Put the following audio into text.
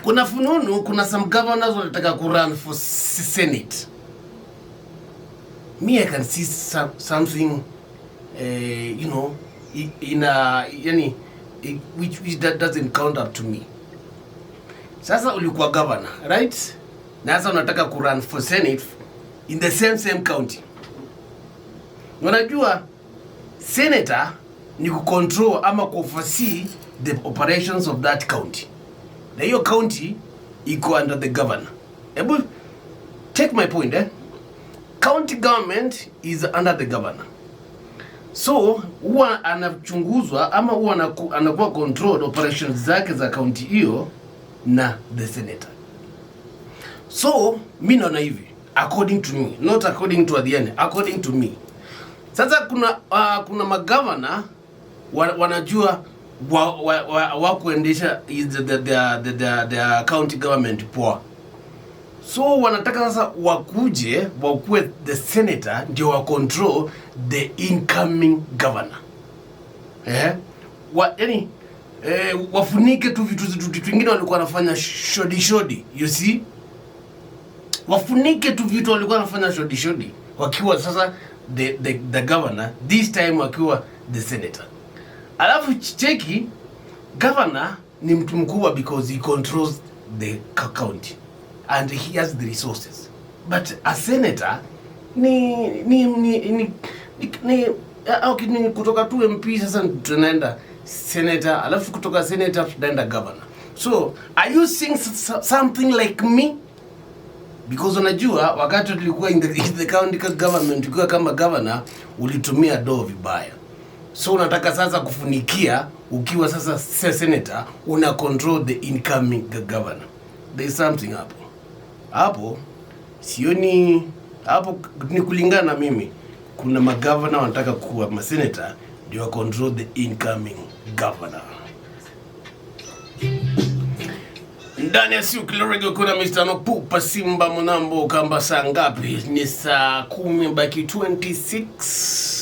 kuna fununu, kuna some governors wanataka ku run for Senate. Me, I can see something, in a, which that doesn't count up to me. Sasa ulikuwa governor, right? Na sasa unataka ku run for Senate in the same county. Unajua, senator ni ku control ama ku oversee the operations of that county. Na hiyo county iko under the governor. Able take my point, County government is under the governor. So huwa anachunguzwa ama huwa anakuwa control operations zake za county hiyo na the senator. So mimi naona hivi, according to me, not according to Athiani, according to me. Sasa kuna magavana wanajua wa kuendesha the county government poa. So wanataka sasa wakuwe the senator ndio wa control the incoming governor. Wafunike tu vitu vingine walikuwa wanafanya shodi. You see? Wafunike tu vitu walikuwa wanafanya shodi wakiwa sasa the governor, this time wakiwa the senator. Alafu cheki, governor ni mtu mkubwa because he controls the county and he has the resources. But a senator ni kutoka tu MP sasa tunaenda senator, alafu kutoka senator tunaenda governor. So are you seeing something like me? Because unajua wakati tulikuwa in the county government ukiwa kama governor ulitumia doo vibaya. So unataka sasa kufunikia ukiwa sasa senator una control the incoming governor. There is something hapo sioni hapo, ni kulingana na mimi. Kuna magavana wanataka kuwa masenator ndio wa control the incoming governor. Ndani ya siku kilorego kuna Mr. Nopupa Simba Munambo kamba saa ngapi? Ni saa 10 baki 26.